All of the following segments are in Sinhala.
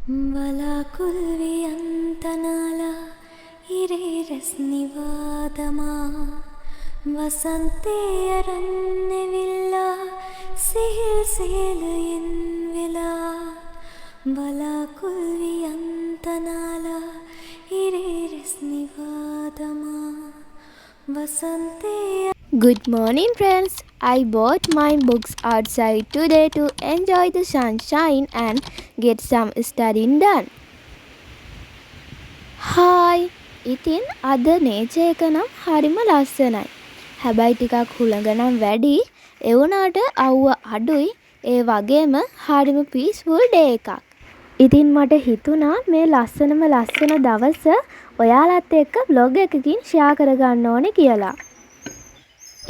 වලාකුල්වියන්තනාලා ඉරේ රැස්නිවාදමා වසන්තේ අරන්නෙවිල්ලා සිහිල් සියලයෙන් වෙලා වලාකුල්වියන්තනාලා ඉරේ රැස්නිවාදමා වසන්තේ. Good morning, friends. I bought my books outside today to enjoy the sunshine and get some studying done. Hi. ඉතින් අද nature එක නම් හරිම ලස්සනයි. හැබැයි ටිකක් හුළඟ නම් වැඩි. ඒ වුණාට අවුව අඩුයි. ඒ වගේම හරිම peaceful day එකක්. ඉතින් මට හිතුණා මේ ලස්සන දවස ඔයාලත් එක්ක vlog එකකින් share කරගන්න ඕනේ කියලා.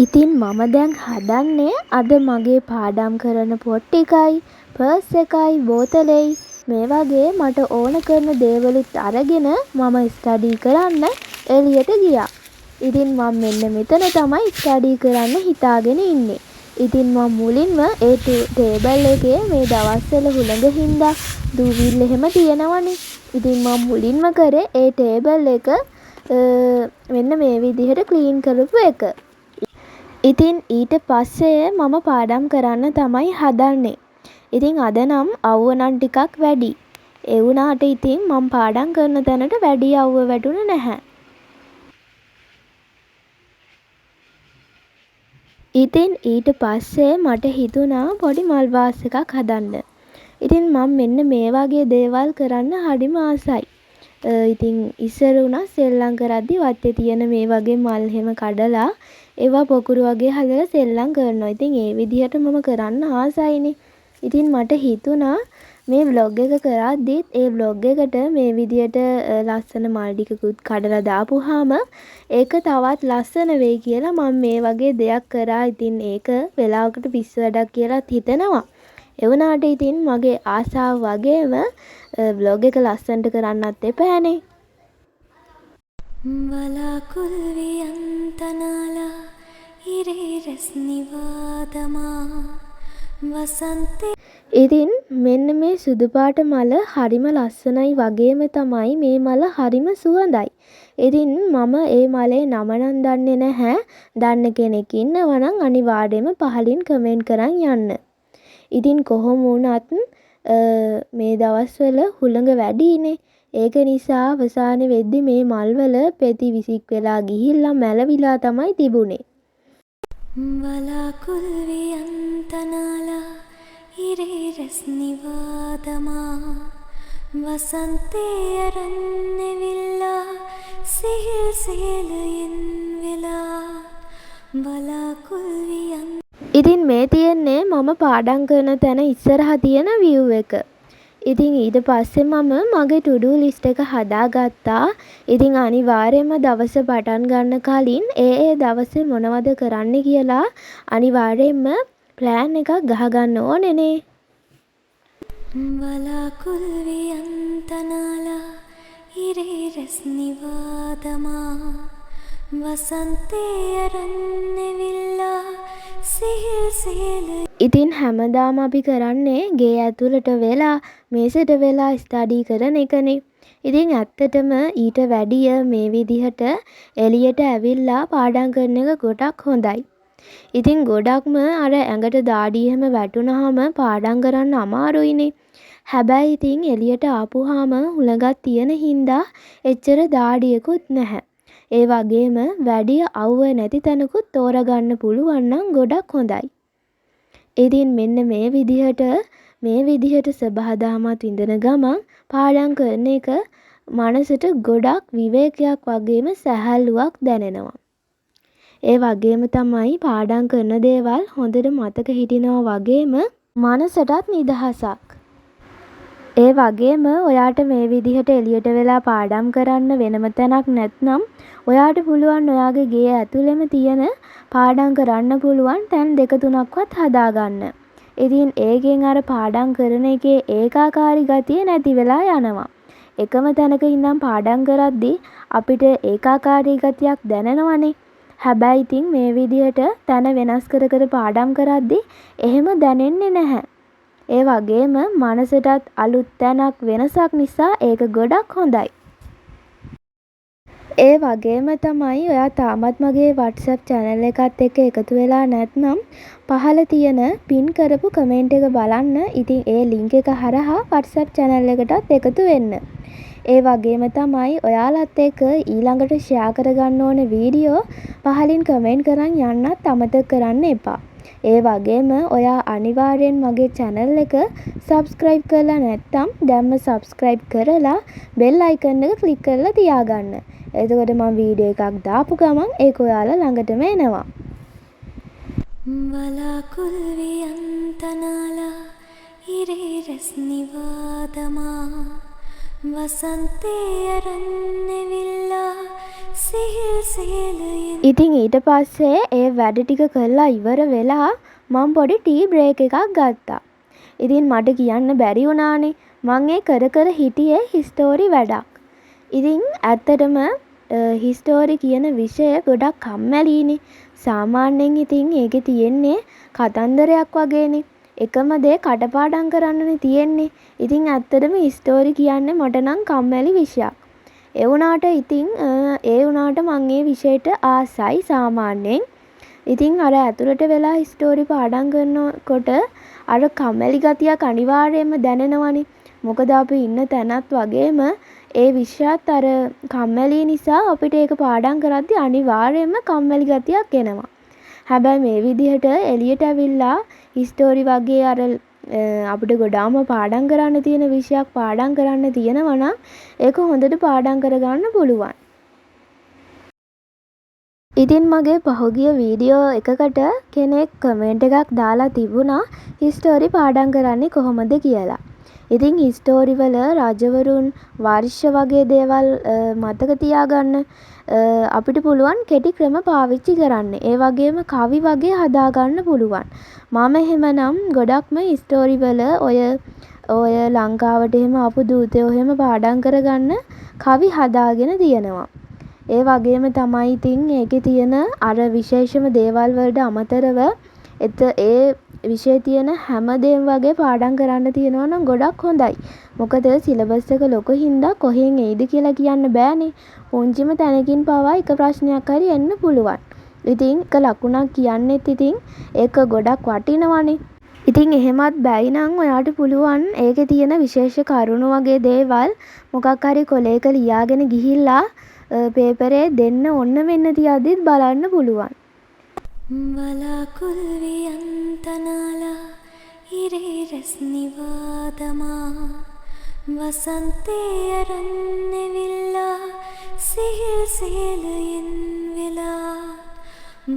ඉතින් මම දැන් හදන්නේ අද මගේ පාඩම් කරන පොත් ටිකයි, පර්ස් එකයි, බෝතලෙයි මේ වගේ මට ඕන කරන දේවලුත් අරගෙන මම ස්ටඩි කරන්න එළියට ගියා. ඉතින් මම මෙන්න මෙතන තමයි ස්ටඩි කරන්න හිතාගෙන ඉන්නේ. ඉතින් මම මුලින්ම ඒ ටේබල් එකේ මේ දවස්වල හුළඟ හින්දා දූවිලි එහෙම තියෙනවනේ. ඉතින් මම මුලින්ම කරේ ඒ ටේබල් එක මෙන්න මේ විදිහට ක්ලීන් කරපු එක. ඉතින් ඊට පස්සේ මම පාඩම් කරන්න තමයි හදන්නේ. ඉතින් අද නම් අවුව නම් ටිකක් වැඩි. ඒ වුණාට ඉතින් මම පාඩම් කරන තැනට වැඩි අවුව වැටුනේ නැහැ. ඉතින් ඊට පස්සේ මට හිතුණා පොඩි මල් වාස් එකක් හදන්න. ඉතින් මම මෙන්න මේ වගේ දේවල් කරන්න හරිම ආසයි. ඉතින් ඉස්සර උනා සෙල්ලම් කරද්දි වත්තේ තියෙන මේ වගේ මල් හැම කඩලා ඒවා පොකුරු වගේ හදලා සෙල්ලම් කරනවා. ඉතින් ඒ විදිහට මම කරන්න ආසයිනේ. ඉතින් මට හිතුණා මේ vlog එක කරද්දිත් ඒ vlog එකට මේ විදිහට ලස්සන මල් ටිකකුත් කඩලා දාපුවාම ඒක තවත් ලස්සන වෙයි කියලා මම මේ වගේ දෙයක් කරා. ඉතින් ඒක වෙලාවකට පිස්සු වැඩක් කියලාත් හිතෙනවා. ඒ වුණාට ඉතින් මගේ ආසාව වගේම vlog එක ලස්සනට කරන්නත් එපානේ. වලාකුල්වියන්තනාලා ඉරේ රැස්නිවාදමා වසන්තේ. ඉතින් මෙන්න මේ සුදු පාට මල හරිම ලස්සනයි වගේම තමයි මේ මල හරිම සුවඳයි. ඉතින් මම ඒ මලේ නම නම් දන්නේ නැහැ. දන්න කෙනෙක් ඉන්නවා නම් අනිවාර්යයෙන්ම පහලින් කමෙන්ට් කරන් යන්න. ඉතින් කොහොම වුණත් මේ දවස්වල හුළඟ වැඩිනේ. ඒක නිසා අවසානයේ වෙද්දි මේ මල්වල පෙති විසික් වෙලා ගිහිල්ලා මැලවිලා තමයි තිබුණේ. වලාකුල්වියන්තනාලා ඉරේ රැස්නිවාදමා වසන්තේ අරන්නෙවිල්ලා සිහිල් සියලයෙන් වෙලා වලාකුල්වියන්. ඉතින් මේ තියෙන්නේ මම පාඩම් කරන තැන ඉස්සරහා තියෙන view එක. ඉතින් ඊට පස්සේ මම මගේ to do list එක හදාගත්තා. ඉතින් අනිවාර්යයෙන්ම දවස පටන් ගන්න කලින් ඒ දවසේ මොනවද කරන්න කියලා අනිවාර්යයෙන්ම plan එකක් ගහගන්න ඕනේනේ. වලාකුල්වියන්තනාලා ඉරේ රැස්නිවාදමා වසන්තේ අරන්නෙවිල්ලා සිහිල් සියලයෙන්. ඉතින් හැමදාම අපි කරන්නේ ගේ ඇතුළට වෙලා මේසෙට වෙලා ස්ටඩි කරන එකනේ. ඉතින් ඇත්තටම ඊට වැඩිය මේ විදිහට එළියට ඇවිල්ලා පාඩම් කරන එක ගොඩක් හොඳයි. ඉතින් ගොඩක්ම අර ඇඟට දාඩිය හැම වැටුනහම පාඩම් කරන්න අමාරුයිනේ. හැබැයි ඉතින් එළියට ආපුවාම හුළඟක් තියෙන හින්දා එච්චර දාඩියකුත් නැහැ. ඒ වගේම වැඩි අවුව නැති තැනකුත් තෝරගන්න පුළුවන් නම් ගොඩක් හොඳයි. ඉතින් මෙන්න මේ විදිහට සබහාදහමත් විඳින ගමන් පාඩම් කරන එක මනසට ගොඩක් විවේකයක් වගේම සැහැල්ලුවක් දැනෙනවා. ඒ වගේම තමයි පාඩම් කරන දේවල් හොඳට මතක හිටිනවා වගේම මනසටත් නිදහසක්. ඒ වගේම ඔයාට මේ විදිහට එළියට වෙලා පාඩම් කරන්න වෙනම තැනක් නැත්නම් ඔයාට පුළුවන් ඔයාගේ ගේ ඇතුළෙම තියෙන පාඩම් කරන්න පුළුවන් තැන් 2-3ක්වත් හදාගන්න. ඉතින් ඒකෙන් අර පාඩම් කරන එකේ ඒකාකාරී ගතිය නැති වෙලා යනවා. එකම තැනක ඉඳන් පාඩම් කරද්දී අපිට ඒකාකාරී ගතියක් දැනෙනවනේ. හැබැයි ඉතින් මේ විදිහට තැන වෙනස් කර කර පාඩම් කරද්දී එහෙම දැනෙන්නේ නැහැ. ඒ වගේම මනසටත් අලුත් තැනක් වෙනසක් නිසා ඒක ගොඩක් හොඳයි. ඒ වගේම තමයි ඔයා තාමත් මගේ WhatsApp channel එකත් එක්ක එකතු වෙලා නැත්නම් පහළ තියෙන පින් කරපු කමෙන්ට් එක බලන්න. ඉතින් ඒ link එක හරහා WhatsApp channel එකටත් එකතු වෙන්න. ඒ වගේම තමයි ඔයාලත් එක්ක ඊළඟට share කරගන්න ඕන වීඩියෝ පහලින් කමෙන්ට් කරන් යන්නත් අමතක කරන්න එපා. ඒ වගේම ඔයා අනිවාර්යෙන් මගේ channel එක subscribe කරලා නැත්නම් දැන්ම subscribe කරලා bell icon එක click කරලා තියාගන්න. එතකොට මම වීඩියෝ එකක් දාපු ගමන් ඒක ඔයාලා ළඟටම එනවා. වලාකුල් වියන්තනාලා ඉරේ රස්නිවාදමා වසන්තේ අරන්නවිල්ලා සිහිල් සිහිලයෙන්. ඉතින් ඊට පස්සේ ඒ වැඩ ටික කරලා ඉවර වෙලා මම පොඩි ටී බ්‍රේක් එකක් ගත්තා. ඉතින් මට කියන්න බැරි වුණානේ මම ඒ කර කර හිටියේ හිස්ටෝරි වැඩක්. ඉතින් ඇත්තටම හිස්ටෝරි කියන විෂය ගොඩක් කම්මැලිනේ. සාමාන්‍යයෙන් ඉතින් ඒකේ තියෙන්නේ කතන්දරයක් වගේනේ. එකම දේ කටපාඩම් කරන්නනේ තියෙන්නේ. ඉතින් ඇත්තටම හිස්ටෝරි කියන්නේ මට නම් කම්මැලි විෂයක්. ඒ වුණාට මම ඒ විෂයට ආසයි සාමාන්‍යයෙන්. ඉතින් අර ඇතුළට වෙලා හිස්ටෝරි පාඩම් කරනකොට අර කම්මැලි ගතියක් අනිවාර්යයෙන්ම දැනෙනවනේ. මොකද අපි ඉන්න තැනත් වගේම ඒ විෂයත් අර කම්මැලි නිසා අපිට ඒක පාඩම් කරද්දී අනිවාර්යයෙන්ම කම්මැලි ගතියක් එනවා. හැබැයි මේ විදිහට එළියට ඇවිල්ලා හිස්ටෝරි වගේ අර අපිට ගොඩාම පාඩම් කරන්න තියෙන විෂයක් පාඩම් කරන්න තියෙනවා නම් ඒක හොඳට පාඩම් කරගන්න පුළුවන්. ඉතින් මගේ පහුගිය වීඩියෝ එකකට කෙනෙක් කමෙන්ට් එකක් දාලා තිබුණා හිස්ටෝරි පාඩම් කරන්නේ කොහොමද කියලා. ඉතින් හිස්ටෝරි වල රජවරුන් වර්ෂ වගේ දේවල් මතක තියාගන්න අපිට පුළුවන් කෙටි ක්‍රම පාවිච්චි කරන්න. ඒ වගේම කවි වගේ හදාගන්න පුළුවන්. මම එහෙමනම් ගොඩක්ම හිස්ටෝරි වල ඔය ලංකාවට එහෙම ආපු දූතයෝ එහෙම පාඩම් කරගන්න කවි හදාගෙන තියෙනවා. ඒ වගේම තමයි ඉතින් ඒකේ තියෙන අර විශේෂම දේවල් වලට අමතරව ඒ විෂයේ තියෙන හැම දෙයක්ම වගේ පාඩම් කරන්න තියෙනවා නම් ගොඩක් හොඳයි. මොකද සිලබස් එක ලොකු හින්දා කොහෙන් එයිද කියලා කියන්න බෑනේ. පුංචිම තැනකින් පවා එක ප්‍රශ්නයක් හරි එන්න පුළුවන්. ඉතින් එක ලකුණක් කියන්නෙත් ඉතින් ඒක ගොඩක් වටිනවනේ. ඉතින් එහෙමත් බැයි නම් ඔයාට පුළුවන් ඒකේ තියෙන විශේෂ කරුණු වගේ දේවල් මොකක් හරි කොලයක ලියාගෙන ගිහිල්ලා පේපරේ දෙන්න ඔන්න වෙන්න තියද්දිත් බලන්න පුළුවන්. වලාකුල් වියන්තනාලා ඉරේ රස්නිවාදමා වසන්තේ අරන්නවිල්ලා සිහිල් සිහිලයෙන් වෙලා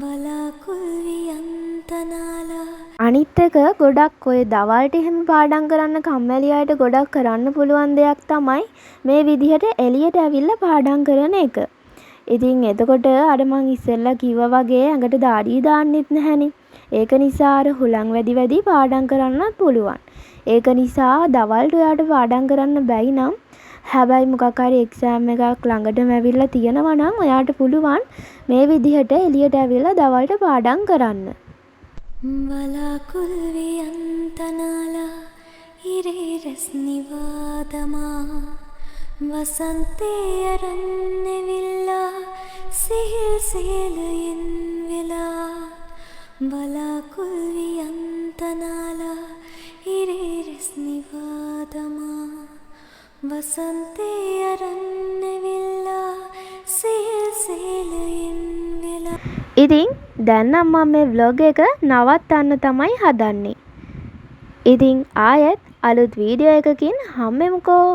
වලාකුල් වියන්තනාලා. අනිත් එක ගොඩක් ඔය දවල්ට එහෙම පාඩම් කරන්න කම්මැලි අයට ගොඩක් කරන්න පුළුවන් දෙයක් තමයි මේ විදිහට එළියට ඇවිල්ලා පාඩම් කරන එක. ඉතින් එතකොට අර මං ඉස්සෙල්ලා කිව්වා වගේ ඇඟට දාඩිය දාන්නෙත් නැහැනේ. ඒක නිසා අර හුලං වැඩි පාඩම් කරන්නත් පුළුවන්. ඒක නිසා දවල්ට ඔයාට පාඩම් කරන්න බැයි නම් හැබැයි මොකක් හරි එක්සෑම් එකක් ළඟටම ඇවිල්ලා තියෙනවා නම් ඔයාට පුළුවන් මේ විදිහට එළියට ඇවිල්ලා දවල්ට පාඩම් කරන්න. වලාකුල් වියන්තනාලා ඉරේ රස්නිවාදමා වසන්තේ අරන්නවිල්ලා සිහිල් සිහිලයෙන් වෙලා වලාකුල් වියන්තනාලා ඉරේ රස්නිවාදමා වසන්තේ අරන්නවිල්ලා සිහිල් සිහිලයෙන් වෙලා. ඉතින් දැන් නම් මම මේ vlog එක නවත්තන්න තමයි හදන්නේ. ඉතින් ආයෙත් අලුත් වීඩියෝ එකකින් හම්බෙමුකෝ.